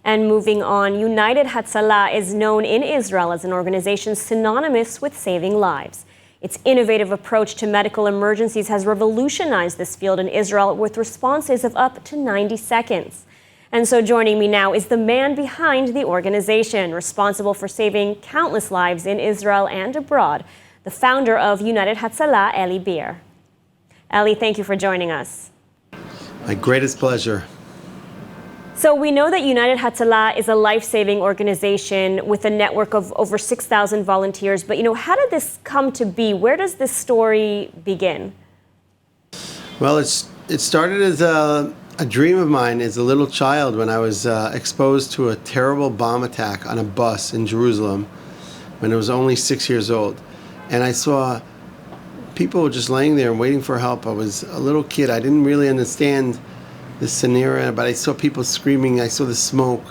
And moving on, United Hatzalah is known in Israel as an organization synonymous with saving lives. Its innovative approach to medical emergencies has revolutionized this field in Israel with responses of up to 90 seconds. And so joining me now is the man behind the organization, responsible for saving countless lives in Israel and abroad, the founder of United Hatzalah, Eli Beer. Eli, thank you for joining us. My greatest pleasure. So we know that United Hatzalah is a life-saving organization with a network of over 6,000 volunteers. But, how did this come to be? Where does this story begin? Well, it started as a dream of mine as a little child when I was exposed to a terrible bomb attack on a bus in Jerusalem when I was only 6 years old. And I saw people just laying there and waiting for help. I was a little kid. I didn't really understand the scenario, but I saw people screaming. I saw the smoke.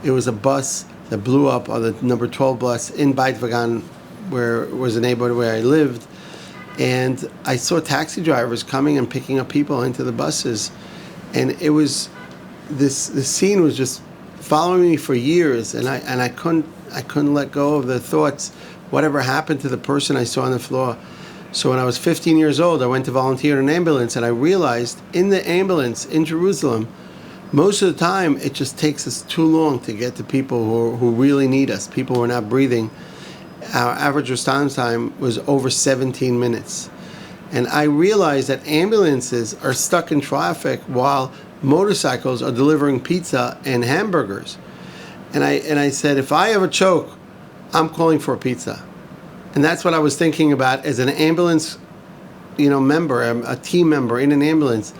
It was a bus that blew up on the number 12 bus in Beit Vagan, where it was a neighborhood where I lived. And I saw taxi drivers coming and picking up people into the buses. And it was, the scene was just following me for years. And I couldn't let go of the thoughts, whatever happened to the person I saw on the floor. So when I was 15 years old, I went to volunteer in an ambulance, and I realized in the ambulance in Jerusalem, most of the time it just takes us too long to get to people who really need us, people who are not breathing. Our average response time was over 17 minutes. And I realized that ambulances are stuck in traffic while motorcycles are delivering pizza and hamburgers. And I said, if I ever choke, I'm calling for a pizza. And that's what I was thinking about as an ambulance, member, a team member in an ambulance.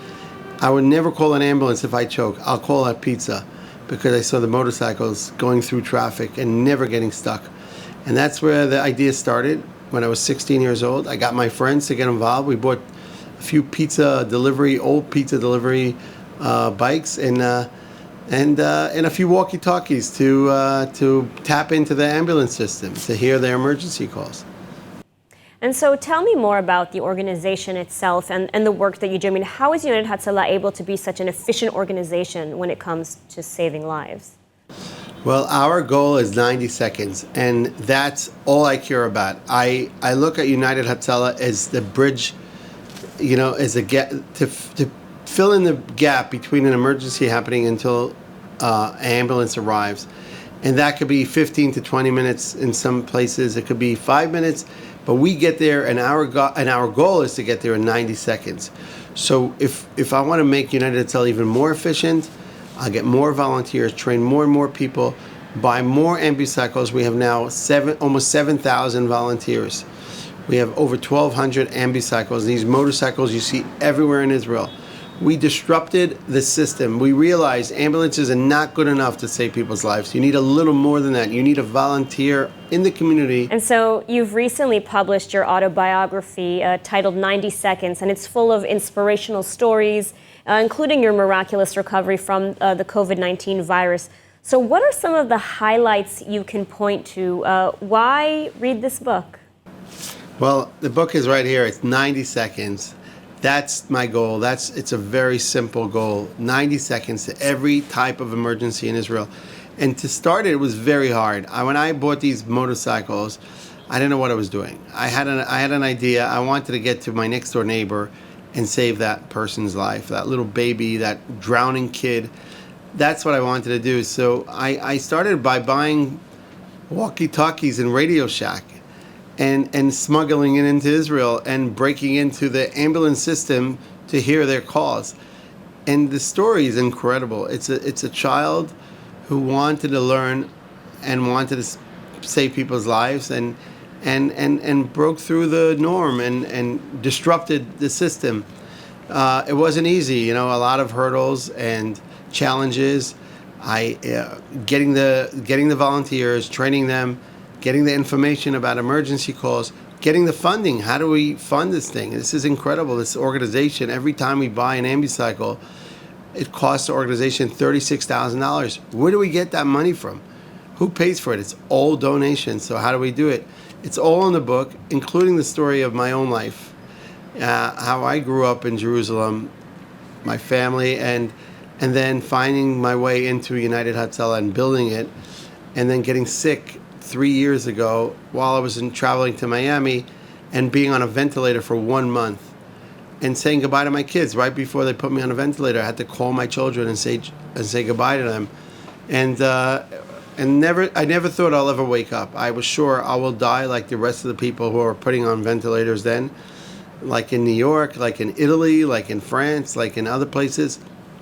I would never call an ambulance if I choke. I'll call a pizza, because I saw the motorcycles going through traffic and never getting stuck. And that's where the idea started. When I was 16 years old, I got my friends to get involved. We bought a few old pizza delivery bikes and a few walkie-talkies to tap into the ambulance system, to hear their emergency calls. And so tell me more about the organization itself and the work that you do. I mean, how is United Hatzalah able to be such an efficient organization when it comes to saving lives? Well, our goal is 90 seconds, and that's all I care about. I look at United Hatzalah as the bridge, as a to fill in the gap between an emergency happening until an ambulance arrives. And that could be 15 to 20 minutes in some places. It could be 5 minutes, but we get there, and our goal is to get there in 90 seconds. So if I want to make United Hatzalah even more efficient, I'll get more volunteers, train more and more people, buy more ambucycles. We have now almost 7,000 volunteers. We have over 1,200 ambucycles. These motorcycles you see everywhere in Israel. We disrupted the system. We realized ambulances are not good enough to save people's lives. You need a little more than that. You need a volunteer in the community. And so you've recently published your autobiography titled 90 Seconds, and it's full of inspirational stories, including your miraculous recovery from the COVID-19 virus. So what are some of the highlights you can point to? Why read this book? Well, the book is right here. It's 90 seconds. That's my goal. It's a very simple goal. 90 seconds to every type of emergency in Israel. And to start it was very hard. When I bought these motorcycles, I didn't know what I was doing. I had an idea. I wanted to get to my next door neighbor and save that person's life, that little baby, that drowning kid. That's what I wanted to do. So I started by buying walkie-talkies in Radio Shack and smuggling it into Israel and breaking into the ambulance system to hear their calls. And the story is incredible. It's a child who wanted to learn and wanted to save people's lives and broke through the norm and disrupted the system. It wasn't easy, a lot of hurdles and challenges. Getting the volunteers, training them, getting the information about emergency calls, getting the funding. How do we fund this thing? This is incredible. This organization, every time we buy an ambucycle, it costs the organization $36,000. Where do we get that money from? Who pays for it? It's all donations. So how do we do it? It's all in the book, including the story of my own life, how I grew up in Jerusalem, my family, and and then finding my way into United Hatzalah and building it, and then getting sick 3 years ago while I was traveling to Miami and being on a ventilator for 1 month and saying goodbye to my kids right before they put me on a ventilator. I had to call my children and say goodbye to them, and I never thought I'll ever wake up. I was sure I will die like the rest of the people who are putting on ventilators then, like in New York, like in Italy, like in France, like in other places.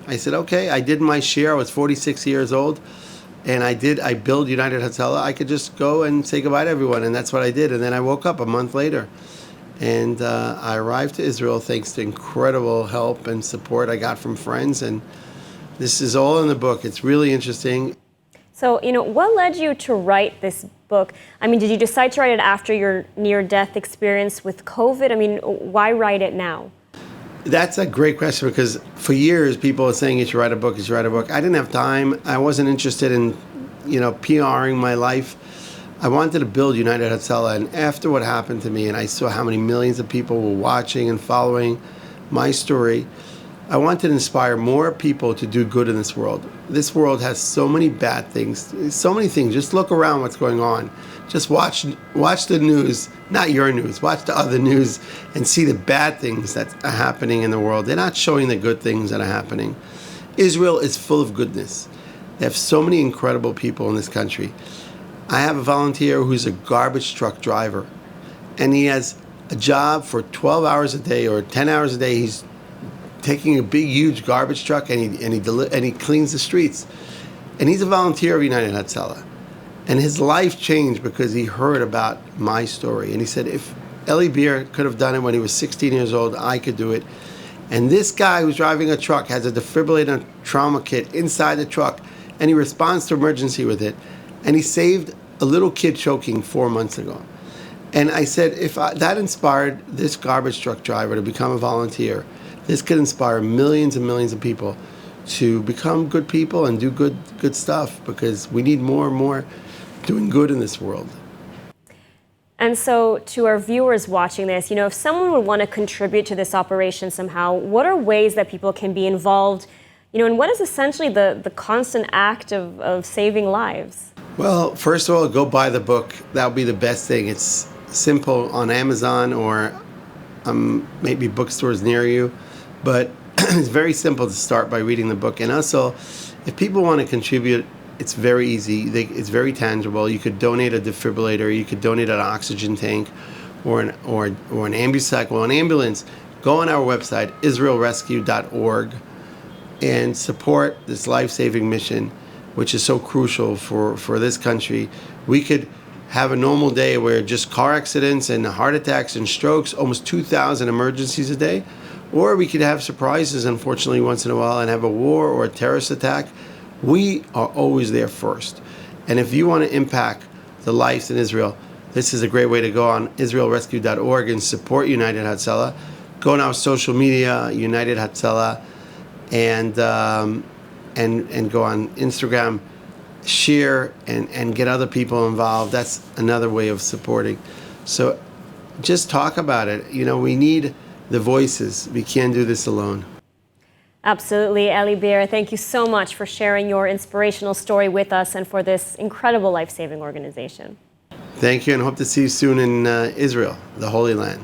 I said, okay, I did my share. I was 46 years old, and I built United Hatzalah. I could just go and say goodbye to everyone, and that's what I did. And then I woke up a month later, and I arrived to Israel thanks to incredible help and support I got from friends, and this is all in the book. It's really interesting. So, what led you to write this book? I mean, did you decide to write it after your near-death experience with COVID? I mean, why write it now? That's a great question, because for years people were saying you should write a book, you should write a book. I didn't have time. I wasn't interested in, PRing my life. I wanted to build United Hatzalah, and after what happened to me, and I saw how many millions of people were watching and following my story, I wanted to inspire more people to do good in this world. This world has so many bad things, so many things. Just look around what's going on. Just watch the news, not your news, watch the other news and see the bad things that are happening in the world. They're not showing the good things that are happening. Israel is full of goodness. They have so many incredible people in this country. I have a volunteer who's a garbage truck driver, and he has a job for 12 hours a day or 10 hours a day. He's taking a big, huge garbage truck, and he cleans the streets. And he's a volunteer of United Hatzalah. And his life changed because he heard about my story. And he said, if Eli Beer could have done it when he was 16 years old, I could do it. And this guy who's driving a truck has a defibrillator trauma kit inside the truck, and he responds to emergency with it. And he saved a little kid choking 4 months ago. And I said, that inspired this garbage truck driver to become a volunteer, this could inspire millions and millions of people to become good people and do good stuff, because we need more and more doing good in this world. And so to our viewers watching this, if someone would want to contribute to this operation somehow, what are ways that people can be involved, and what is essentially the constant act of saving lives? Well, first of all, go buy the book. That would be the best thing. It's simple on Amazon or maybe bookstores near you. But it's very simple to start by reading the book. And also, if people want to contribute, it's very easy. It's very tangible. You could donate a defibrillator. You could donate an oxygen tank, or an ambucycle, an ambulance. Go on our website, israelrescue.org, and support this life-saving mission, which is so crucial for this country. We could have a normal day where just car accidents and heart attacks and strokes, almost 2,000 emergencies a day. Or we could have surprises, unfortunately, once in a while, and have a war or a terrorist attack. We are always there first. And if you want to impact the lives in Israel, this is a great way to go on israelrescue.org and support United Hatzalah. Go on our social media, United Hatzalah, and go on Instagram, share and get other people involved. That's another way of supporting. So just talk about it. We need the voices. We can't do this alone. Absolutely. Eli Beer, thank you so much for sharing your inspirational story with us and for this incredible life-saving organization. Thank you, and hope to see you soon in Israel, the Holy Land.